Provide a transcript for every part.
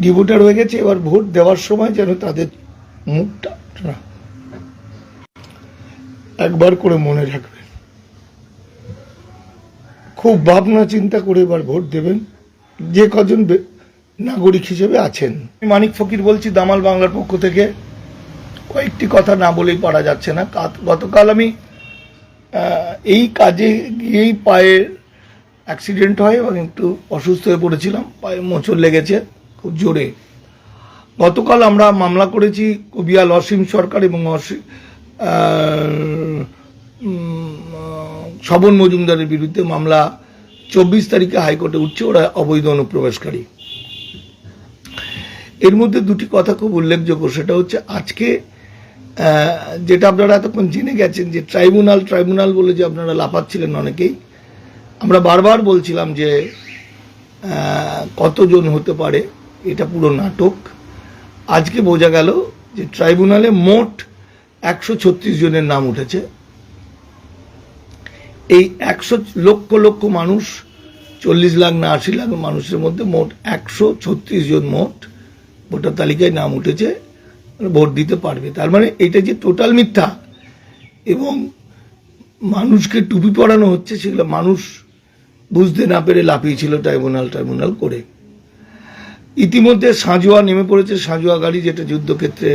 D voter হয়ে গেছে। এবার ভোট দেওয়ার সময় যেন তাদের মুখটা একবার করে মনে রাখবেন, খুব ভাবনা চিন্তা করে এবার ভোট দেবেন যে কজন নাগরিক হিসেবে আছেন। মানিক ফকির বলছি দামাল বাংলার পক্ষ থেকে। কয়েকটি কথা না বলেই পারা যাচ্ছে না। গতকাল আমি এই কাজে গিয়েই পায়ের অ্যাক্সিডেন্ট হয় এবং একটু অসুস্থ হয়ে পড়েছিলাম, পায়ে মোচড় লেগেছে খুব জোরে। গতকাল আমরা মামলা করেছি কবিয়াল অসীম সরকার এবং স্বপন মজুমদারের বিরুদ্ধে। মামলা 24 তারিখে হাইকোর্টে উঠছে, ওরা অবৈধ অনুপ্রবেশকারী। এর মধ্যে দুটি কথা খুব উল্লেখযোগ্য, সেটা হচ্ছে আজকে যেটা আপনারা এতক্ষণ জেনে গেছেন যে ট্রাইব্যুনাল বলে যে আপনারা লাফাচ্ছিলেন অনেকেই। আমরা বারবার বলছিলাম যে কতজন হতে পারে, এটা পুরো নাটক। আজকে বোঝা গেল যে ট্রাইব্যুনালে মোট 136 জনের নাম উঠেছে। এই 100 লক্ষ মানুষ, 40 লাখ না 80 লাখ মানুষের মধ্যে মোট 136 জন মোট ভোটার তালিকায় নাম উঠেছে, ভোট দিতে পারবে। তার মানে এটা যে টোটাল মিথ্যা এবং মানুষকে টুপি পরানো হচ্ছে, সেগুলো মানুষ বুঝতে না পেরে লাফিয়েছিল ট্রাইব্যুনাল করে। ইতিমধ্যে সাঁজোয়া নেমে পড়েছে, সাঁজোয়া গাড়ি যেটা যুদ্ধক্ষেত্রে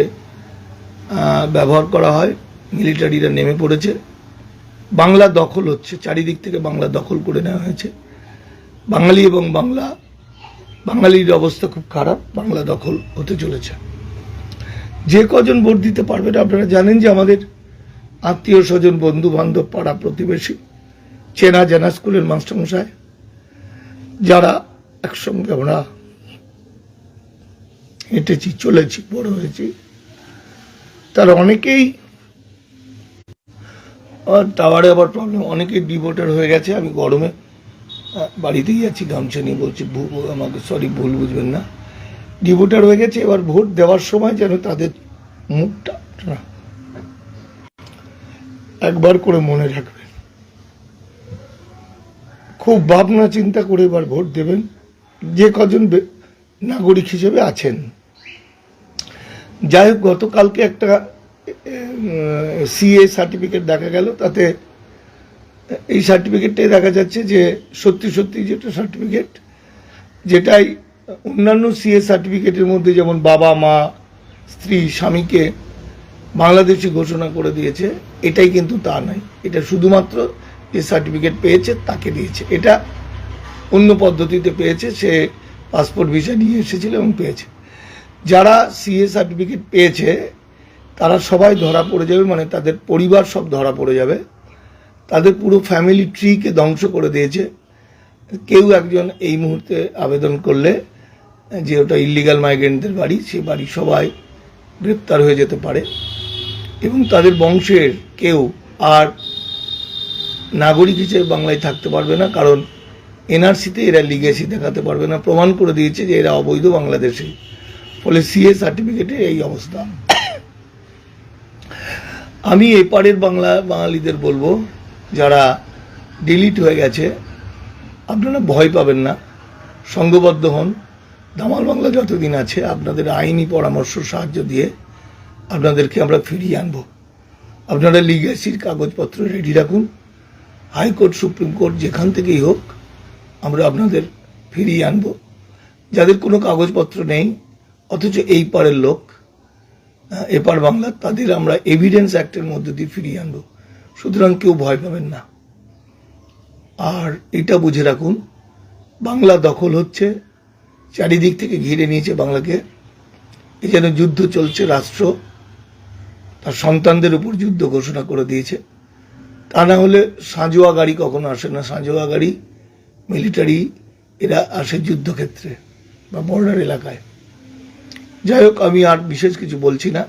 ব্যবহার করা হয়, মিলিটারিরা নেমে পড়েছে। বাংলা দখল হচ্ছে, চারিদিক থেকে বাংলা দখল করে নেওয়া হয়েছে। বাঙালি এবং বাঙালির অবস্থা খুব খারাপ, বাংলা দখল হতে চলেছে। যে কজন ভোট দিতে পারবেন, আপনারা জানেন যে আমাদের আত্মীয় স্বজন, বন্ধু বান্ধব, পাড়া প্রতিবেশী, চেনা জানা স্কুলের মাস্টারমশাই, যারা একসঙ্গে আমরা হেঁটেছি, চলেছি, বড় হয়েছি, তার অনেকেই টাওয়ারে আবার প্রবলেম, অনেকেই ডিভোটার হয়ে গেছে। আমি গরমে বাড়িতেই আছি, গামছা নিয়ে বলছি, আমাকে সরি, ভুল বুঝবেন না। ডিভোটার হয়ে গেছে। এবার ভোট দেওয়ার সময় যেন তাদের মুখটা একবার করে মনে রাখবেন, খুব ভাবনা চিন্তা করে এবার ভোট দেবেন যে কজন নাগরিক হিসেবে আছেন। যাই হোক, গতকালকে একটা সিএ সার্টিফিকেট দেখা গেল। তাতে এই সার্টিফিকেটটাই দেখা যাচ্ছে যে সত্যি যেটা সার্টিফিকেট, যেটাই অন্যান্য সিএ সার্টিফিকেটের মধ্যে যেমন বাবা মা স্ত্রী স্বামীকে বাংলাদেশি ঘোষণা করে দিয়েছে, এটাই কিন্তু তা নয়। এটা শুধুমাত্র যে সার্টিফিকেট পেয়েছে তাকে দিয়েছে। এটা অন্য পদ্ধতিতে পেয়েছে, সে পাসপোর্ট ভিসা নিয়ে এসেছিল এবং পেয়েছে। যারা সিএ সার্টিফিকেট পেয়েছে তারা সবাই ধরা পড়ে যাবে, মানে তাদের পরিবার সব ধরা পড়ে যাবে। তাদের পুরো ফ্যামিলি ট্রিকে ধ্বংস করে দিয়েছে। কেউ একজন এই মুহূর্তে আবেদন করলে যে ওটা ইল্লিগাল মাইগ্রেন্টদের বাড়ি, সে বাড়ি সবাই গ্রেপ্তার হয়ে যেতে পারে এবং তাদের বংশের কেউ আর নাগরিক হিসেবে বাংলায় থাকতে পারবে না, কারণ এনআরসিতে এরা লিগেসি দেখাতে পারবে না। প্রমাণ করে দিয়েছে যে এরা অবৈধ বাংলাদেশি। ফলে সিএ সার্টিফিকেটের এই অবস্থা। আমি এপারের বাঙালিদের বলবো, যারা ডিলিট হয়ে গেছে, আপনারা ভয় পাবেন না, সংঘবদ্ধ হন। দামাল বাংলা যতদিন আছে আপনাদের আইনি পরামর্শ সাহায্য দিয়ে আপনাদেরকে আমরা ফিরিয়ে আনবো। আপনারা লিগেসির কাগজপত্র রেডি রাখুন। হাইকোর্ট, সুপ্রিম কোর্ট, যেখান থেকেই হোক আমরা আপনাদের ফিরিয়ে আনবো। যাদের কোনো কাগজপত্র নেই অথচ এই পারের লোক, এপার বাংলা, তাদের আমরা এভিডেন্স অ্যাক্টের মধ্যে দিয়ে ফিরিয়ে আনবো। সুতরাং কেউ ভয় পাবেন না। আর এটা বুঝে রাখুন, বাংলা দখল হচ্ছে, চারিদিক থেকে ঘিরে নিয়েছে বাংলাকে। এই যেন যুদ্ধ চলছে, রাষ্ট্র তার সন্তানদের উপর যুদ্ধ ঘোষণা করে দিয়েছে। তা না হলে সাঁজোয়া গাড়ি কখনো আসে না। সাঁজোয়া গাড়ি, মিলিটারি, এরা আসে যুদ্ধক্ষেত্রে বা বর্ডার এলাকায়। যাই হোক, আমি আর বিশেষ কিছু বলছি না।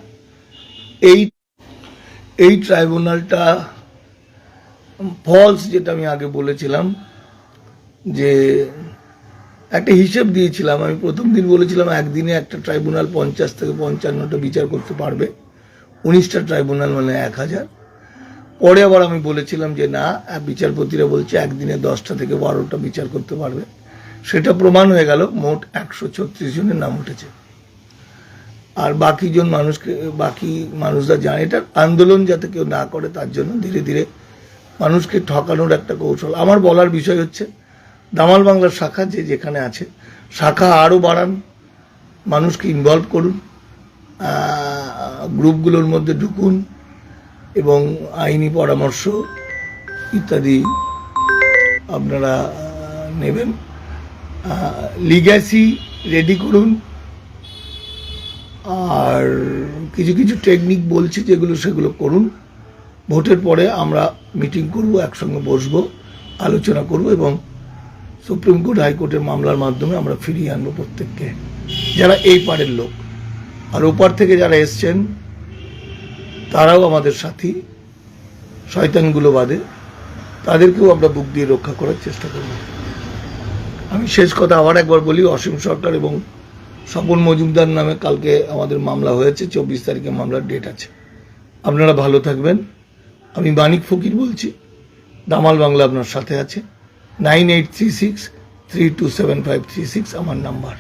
এই ট্রাইব্যুনালটা ফলস, যেটা আমি আগে বলেছিলাম, যে একটা হিসেব দিয়েছিলাম। আমি প্রথম দিন বলেছিলাম একদিনে একটা ট্রাইব্যুনাল 50 থেকে 55টা বিচার করতে পারবে, 19টা ট্রাইব্যুনাল মানে 1000। পরে আবার আমি বলেছিলাম যে না, বিচারপতিরা বলছে একদিনে 10টা থেকে 12টা বিচার করতে পারবে। সেটা প্রমাণ হয়ে গেল। মোট 136 জনের নাম উঠেছে। আর বাকি মানুষরা জানে এটা আন্দোলন যাতে কেউ না করে, তার জন্য ধীরে ধীরে মানুষকে ঠকানোর একটা কৌশল। আমার বলার বিষয় হচ্ছে দামাল বাংলার শাখা যেখানে আছে, শাখা আরও বাড়ান, মানুষকে ইনভলভ করুন, গ্রুপগুলোর মধ্যে ঢুকুন এবং আইনি পরামর্শ ইত্যাদি আপনারা নেবেন। লিগ্যাসি রেডি করুন। আর কিছু কিছু টেকনিক বলছি সেগুলো করুন। ভোটের পরে আমরা মিটিং করব, একসঙ্গে বসবো, আলোচনা করব এবং সুপ্রিম কোর্ট হাইকোর্টের মামলার মাধ্যমে আমরা ফিরিয়ে আনবো প্রত্যেককে, যারা এই পারের লোক। আর ওপার থেকে যারা এসছেন তারাও আমাদের সাথী, শয়তানগুলো বাদে, তাদেরকেও আমরা বুক দিয়ে রক্ষা করার চেষ্টা করব। আমি শেষ কথা আবার একবার বলি, অসীম সরকার এবং স্বপন মজুমদার নামে কালকে আমাদের মামলা হয়েছে, 24 তারিখে মামলার ডেট আছে। আপনারা ভালো থাকবেন। আমি মানিক ফকির বলছি, দামাল বাংলা আপনার সাথে আছে। 9836327536 আমার নাম্বার।